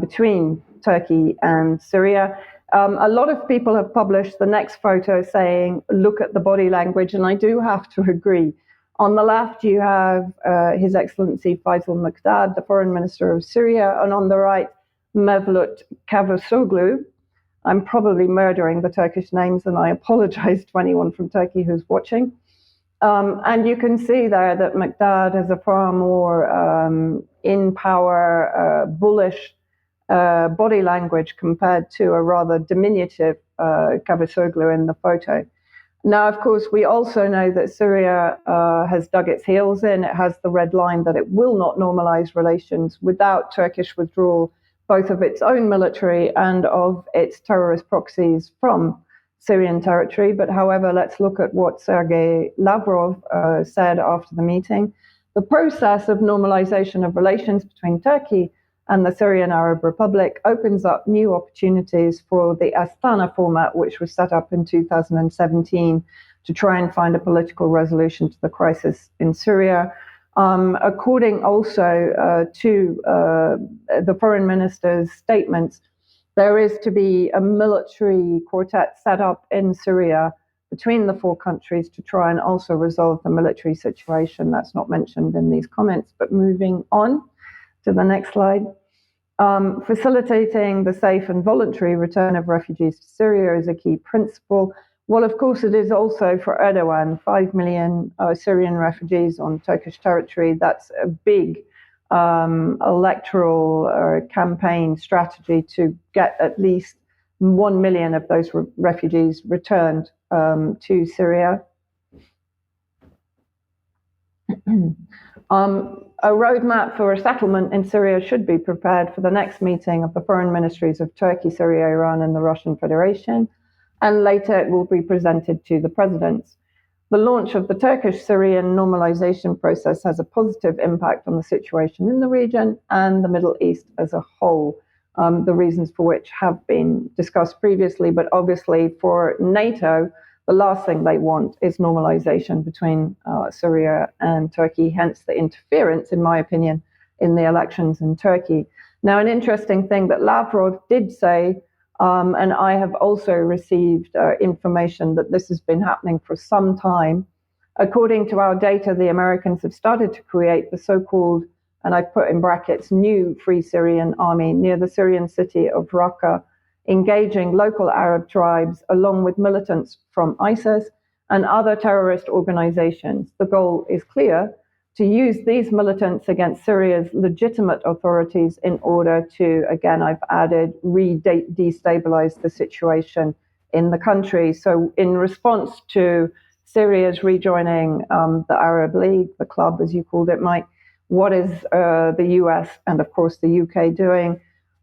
between Turkey and Syria. A lot of people have published the next photo saying, look at the body language, and I do have to agree. On the left, you have His Excellency Faisal Muqdad, the Foreign Minister of Syria, and on the right, Mevlut Cavusoglu. I'm probably murdering the Turkish names, and I apologize to anyone from Turkey who's watching. And you can see there that Muqdad has a far more in-power, bullish body language compared to a rather diminutive Cavusoglu in the photo. Now, of course, we also know that Syria has dug its heels in. It has the red line that it will not normalize relations without Turkish withdrawal, both of its own military and of its terrorist proxies from Syrian territory. But however, let's look at what Sergei Lavrov said after the meeting. The process of normalization of relations between Turkey and the Syrian Arab Republic opens up new opportunities for the Astana format, which was set up in 2017 to try and find a political resolution to the crisis in Syria. According also to the foreign minister's statements, there is to be a military quartet set up in Syria between the four countries to try and also resolve the military situation. That's not mentioned in these comments, but moving on to the next slide. Facilitating the safe and voluntary return of refugees to Syria is a key principle. Well, of course, it is also for Erdogan. 5 million Syrian refugees on Turkish territory. That's a big electoral campaign strategy to get at least 1 million of those refugees returned to Syria. A roadmap for a settlement in Syria should be prepared for the next meeting of the foreign ministries of Turkey, Syria, Iran, and the Russian Federation, and later it will be presented to the presidents. The launch of the Turkish-Syrian normalization process has a positive impact on the situation in the region and the Middle East as a whole, the reasons for which have been discussed previously, but obviously for NATO, the last thing they want is normalization between Syria and Turkey, hence the interference, in my opinion, in the elections in Turkey. Now, an interesting thing that Lavrov did say, and I have also received information that this has been happening for some time. According to our data, the Americans have started to create the so-called, and I've put in brackets, new Free Syrian Army near the Syrian city of Raqqa, engaging local Arab tribes along with militants from ISIS and other terrorist organizations. The goal is clear: to use these militants against Syria's legitimate authorities in order to, again, I've added, destabilize the situation in the country. So in response to Syria's rejoining the Arab League, the club, as you called it, Mike, what is the US and, of course, the UK doing?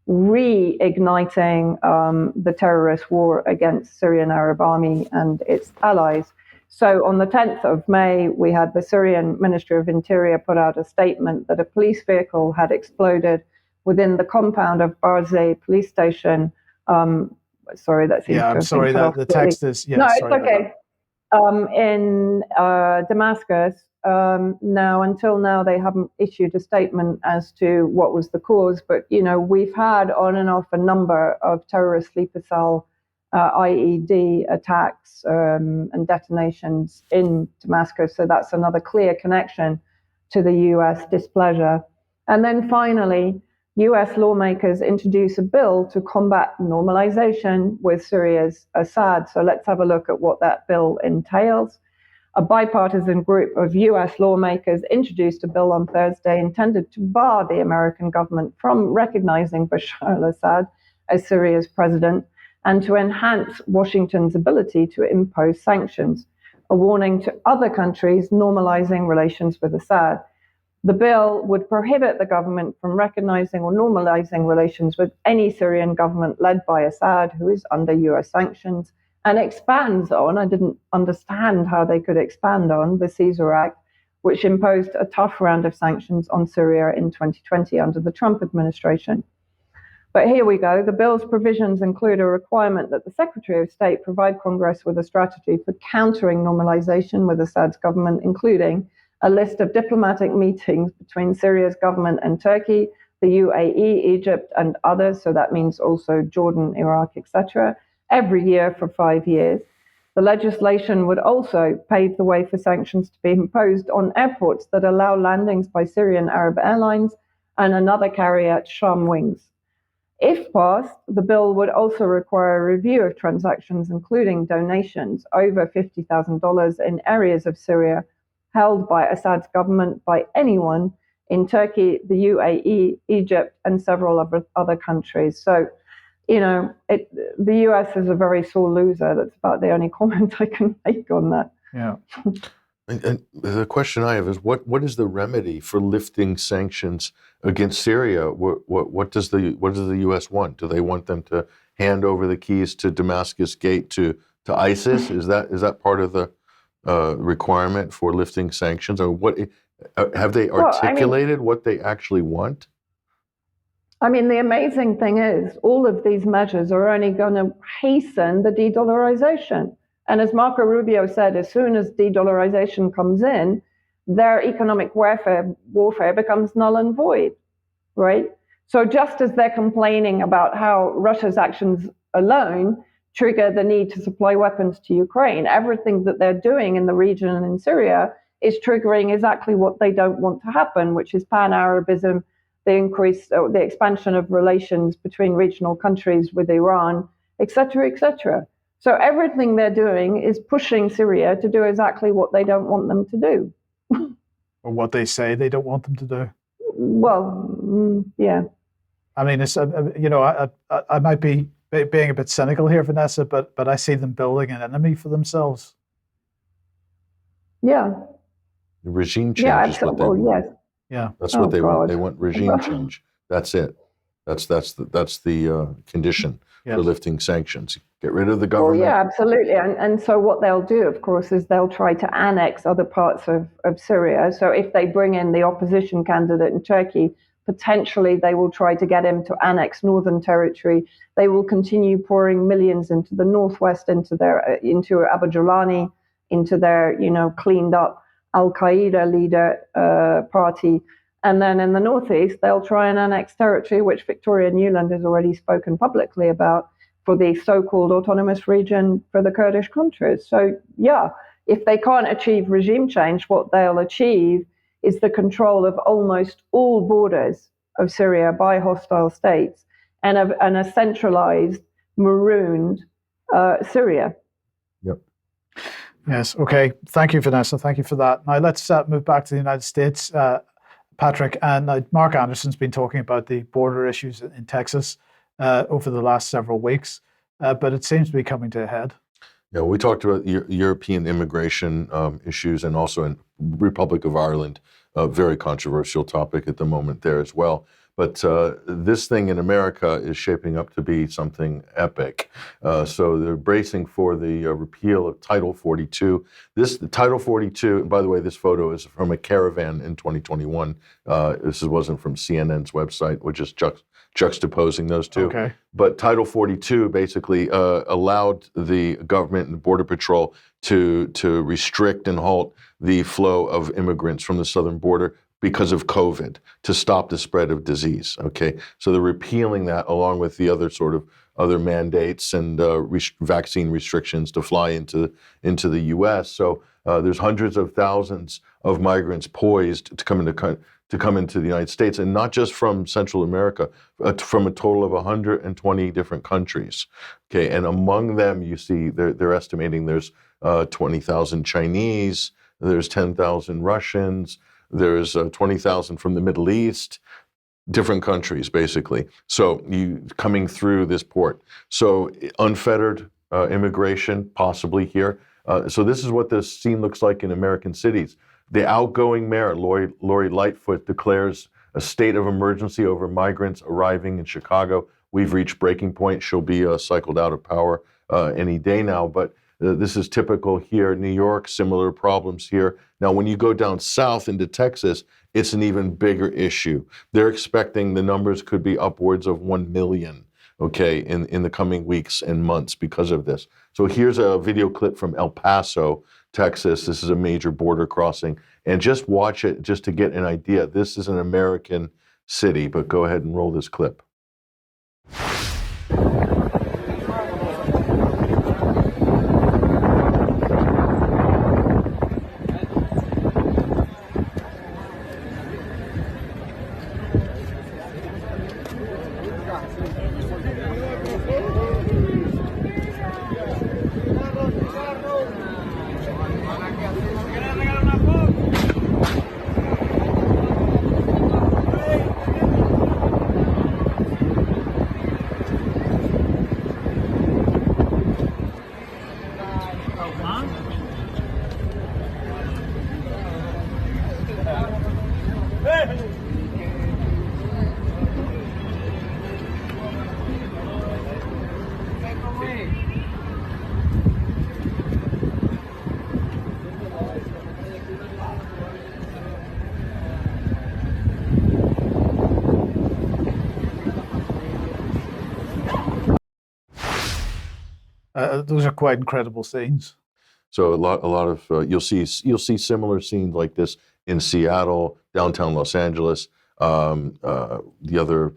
Reigniting the terrorist war against Syrian Arab Army and its allies. So on the 10th of May, we had the Syrian Ministry of Interior put out a statement that a police vehicle had exploded within the compound of Barzeh police station. Sorry, that seems to have I'm sorry, been the text is... Yeah, no, sorry it's okay. In Damascus. Now, until now, they haven't issued a statement as to what was the cause, but, you know, we've had on and off a number of terrorist sleeper cell IED attacks and detonations in Damascus, so that's another clear connection to the US displeasure. And then finally, US lawmakers introduce a bill to combat normalization with Syria's Assad. So let's have a look at what that bill entails. A bipartisan group of US lawmakers introduced a bill on Thursday intended to bar the American government from recognizing Bashar al-Assad as Syria's president and to enhance Washington's ability to impose sanctions, a warning to other countries normalizing relations with Assad. The bill would prohibit the government from recognizing or normalizing relations with any Syrian government led by Assad, who is under US sanctions, and expands on, I didn't understand how they could expand on, the Caesar Act, which imposed a tough round of sanctions on Syria in 2020 under the Trump administration. But here we go. The bill's provisions include a requirement that the Secretary of State provide Congress with a strategy for countering normalization with Assad's government, including a list of diplomatic meetings between Syria's government and Turkey, the UAE, Egypt, and others, so that means also Jordan, Iraq, etc., every year for 5 years. The legislation would also pave the way for sanctions to be imposed on airports that allow landings by Syrian Arab Airlines and another carrier, Sham Wings. If passed, the bill would also require a review of transactions, including donations over $50,000 in areas of Syria held by Assad's government by anyone in Turkey, the UAE, Egypt, and several other countries. So, the US is a very sore loser. That's about the only comment I can make on that. Yeah. And the question I have is, what is the remedy for lifting sanctions against Syria? What does the U.S. want? Do they want them to hand over the keys to Damascus Gate to ISIS? Is that part of the requirement for lifting sanctions, or what? Have they articulated what they actually want? I mean, the amazing thing is, all of these measures are only going to hasten the de-dollarization. And as Marco Rubio said, as soon as de-dollarization comes in, their economic warfare becomes null and void, right? So just as they're complaining about how Russia's actions alone trigger the need to supply weapons to Ukraine, everything that they're doing in the region and in Syria is triggering exactly what they don't want to happen, which is pan-Arabism, the expansion of relations between regional countries with Iran, et cetera, et cetera. So everything they're doing is pushing Syria to do exactly what they don't want them to do. Or what they say they don't want them to do. Well, yeah. I mean, it's I might be being a bit cynical here, Vanessa, but I see them building an enemy for themselves. Yeah. The regime change is what they want. Yes. Yeah. That's what they want. They want regime change. That's it. That's the condition for lifting sanctions. Get rid of the government. Well, yeah, absolutely. And so what they'll do, of course, is they'll try to annex other parts of Syria. So if they bring in the opposition candidate in Turkey, potentially they will try to get him to annex northern territory. They will continue pouring millions into the northwest, into Abu Jolani, into their cleaned up Al-Qaeda leader party. And then in the northeast, they'll try and annex territory, which Victoria Nuland has already spoken publicly about, for the so-called autonomous region for the Kurdish countries. So, yeah, if they can't achieve regime change, what they'll achieve is the control of almost all borders of Syria by hostile states and a centralized, marooned Syria. Yep. Yes. Okay. Thank you, Vanessa. Thank you for that. Now let's move back to the United States, Patrick. And Mark Anderson's been talking about the border issues in Texas over the last several weeks, but it seems to be coming to a head. Yeah, we talked about European immigration issues, and also in Republic of Ireland, a very controversial topic at the moment there as well. But this thing in America is shaping up to be something epic. So they're bracing for the repeal of Title 42. Title 42, and by the way, this photo is from a caravan in 2021. This wasn't from CNN's website, which is juxtaposing those two. Okay. But Title 42 basically allowed the government and the Border Patrol to restrict and halt the flow of immigrants from the southern border because of COVID, to stop the spread of disease. Okay, so they're repealing that along with the other mandates and vaccine restrictions to fly into the U.S. So there's hundreds of thousands of migrants poised to come into the United States, and not just from Central America, from a total of 120 different countries. Okay, and among them, you see they're estimating there's 20,000 Chinese, there's 10,000 Russians, there's 20,000 from the Middle East, different countries basically. So you coming through this port. So unfettered immigration possibly here. So this is what the scene looks like in American cities. The outgoing mayor, Lori Lightfoot, declares a state of emergency over migrants arriving in Chicago. We've reached breaking point. She'll be cycled out of power any day now. But this is typical here. New York, similar problems here. Now, when you go down south into Texas, it's an even bigger issue. They're expecting the numbers could be upwards of 1 million, okay, in the coming weeks and months because of this. So here's a video clip from El Paso, Texas. This is a major border crossing. And just watch it just to get an idea. This is an American city. But go ahead and roll this clip. Those are quite incredible scenes. So a lot of you'll see similar scenes like this in Seattle, downtown Los Angeles. The other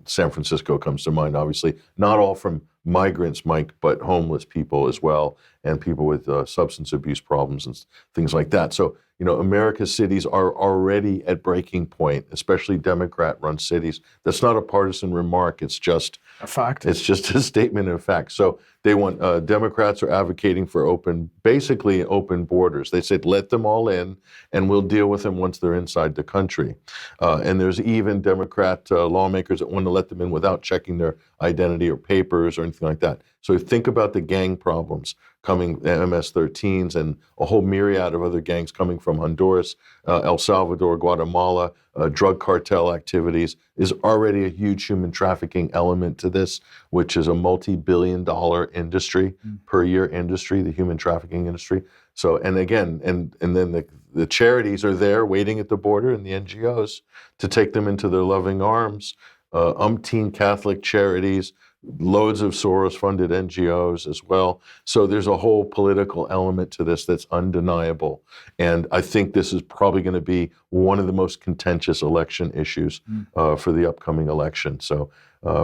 San Francisco comes to mind, obviously. Not all from migrants, Mike, but homeless people as well, and people with substance abuse problems and things like that. So, you know, America's cities are already at breaking point, especially Democrat-run cities. That's not a partisan remark. It's just a fact. It's just a statement of fact. So they want Democrats are advocating for basically open borders. They said let them all in, and we'll deal with them once they're inside the country. And there's even Democrat lawmakers that want to let them in without checking their identity or papers or anything like that. So think about the gang problems coming, MS-13s and a whole myriad of other gangs coming from Honduras, El Salvador, Guatemala. Drug cartel activities is already a huge human trafficking element to this, which is a multi-billion-dollar industry per year industry, the human trafficking industry. So, and again, and then the charities are there waiting at the border, and the NGOs to take them into their loving arms. Umpteen Catholic charities, loads of Soros-funded NGOs as well. So there's a whole political element to this that's undeniable. And I think this is probably going to be one of the most contentious election issues for the upcoming election. So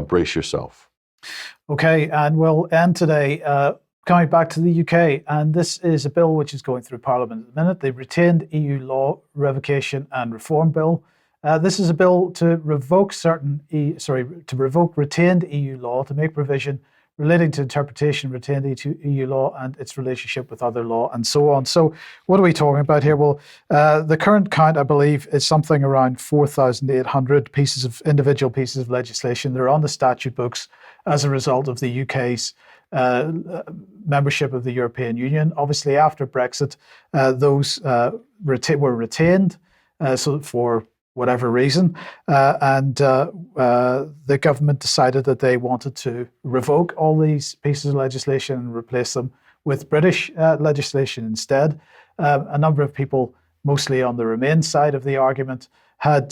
brace yourself. Okay, and we'll end today coming back to the UK. And this is a bill which is going through Parliament at the minute, the Retained EU Law Revocation and Reform Bill. This is a bill to revoke revoke retained EU law to make provision relating to interpretation of retained EU law and its relationship with other law and so on. So what are we talking about here? Well, the current count, I believe, is something around 4,800 individual pieces of legislation that are on the statute books as a result of the UK's membership of the European Union. Obviously, after Brexit, those were retained so for whatever reason, and the government decided that they wanted to revoke all these pieces of legislation and replace them with British legislation instead. A number of people, mostly on the Remain side of the argument, had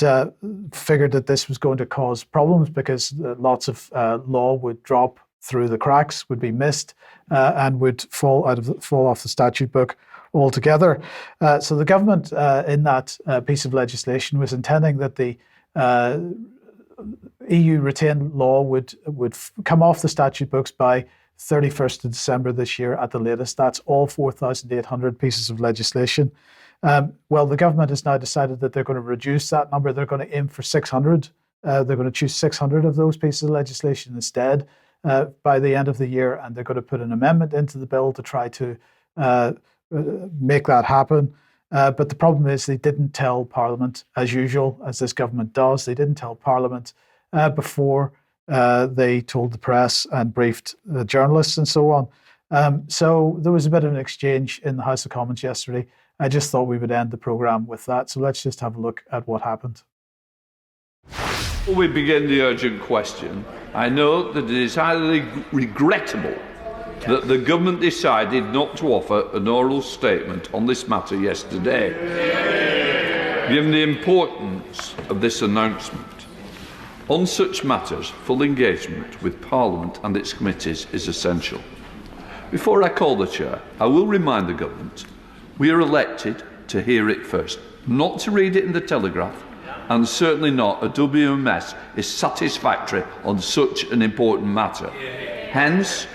figured that this was going to cause problems because lots of law would drop through the cracks, would be missed, and would fall off the statute book altogether. So the government in that piece of legislation was intending that the EU retained law would come off the statute books by 31st of December this year at the latest. That's all 4,800 pieces of legislation. Well, the government has now decided that they're going to reduce that number. They're going to aim for 600. They're going to choose 600 of those pieces of legislation instead by the end of the year, and they're going to put an amendment into the bill to try to make that happen. But the problem is they didn't tell Parliament, as usual, as this government does. They didn't tell Parliament before they told the press and briefed the journalists and so on. So there was a bit of an exchange in the House of Commons yesterday. I just thought we would end the programme with that. So let's just have a look at what happened. Before we begin the urgent question, I note that it is highly regrettable that the government decided not to offer an oral statement on this matter yesterday. Given the importance of this announcement, on such matters, full engagement with Parliament and its committees is essential. Before I call the Chair, I will remind the government we are elected to hear it first, not to read it in the Telegraph, and certainly not a WMS is satisfactory on such an important matter. Hence,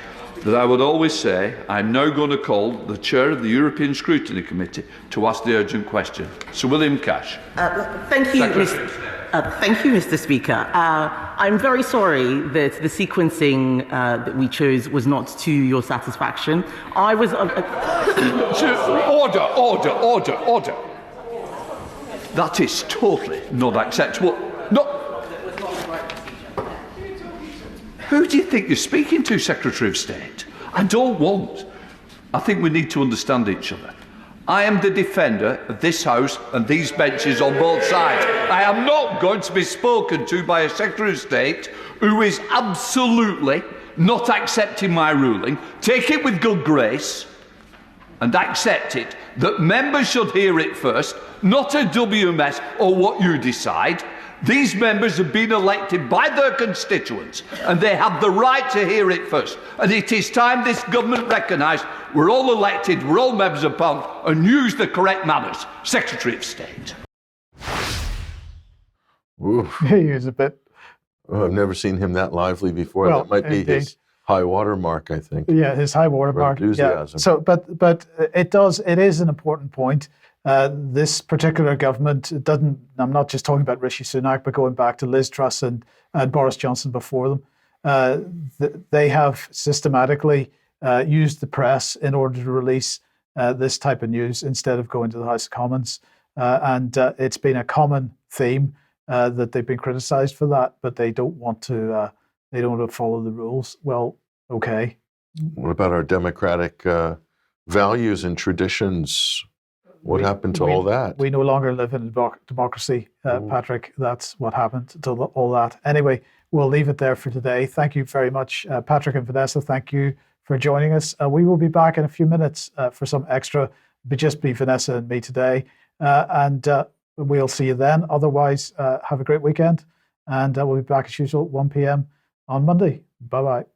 that I would always say, I'm now going to call the chair of the European Scrutiny Committee to ask the urgent question. Sir William Cash. Thank you, Mr. Speaker. I'm very sorry that the sequencing that we chose was not to your satisfaction. I was... Order. That is totally not acceptable. No. Who do you think you're speaking to, Secretary of State? I think we need to understand each other. I am the defender of this House and these benches on both sides. I am not going to be spoken to by a Secretary of State who is absolutely not accepting my ruling. Take it with good grace and accept it that members should hear it first, not a WMS or what you decide. These members have been elected by their constituents and they have the right to hear it first. And it is time this government recognised we're all elected, we're all members of Parliament, and use the correct manners. Secretary of State. He was a bit... Oh, I've never seen him that lively before. Well, that might be his high water mark, I think. Yeah, his high water mark. Enthusiasm. Yeah. So, but it is an important point. This particular government doesn't, I'm not just talking about Rishi Sunak, but going back to Liz Truss and Boris Johnson before them, they have systematically used the press in order to release this type of news instead of going to the House of Commons. And it's been a common theme that they've been criticised for that, but they don't want to follow the rules. Well, okay. What about our democratic values and traditions? What happened to all that? We no longer live in a democracy, Patrick. That's what happened to all that. Anyway, we'll leave it there for today. Thank you very much, Patrick and Vanessa. Thank you for joining us. We will be back in a few minutes for some extra, but just be Vanessa and me today. And we'll see you then. Otherwise, have a great weekend. And we'll be back as usual at 1 p.m. on Monday. Bye-bye.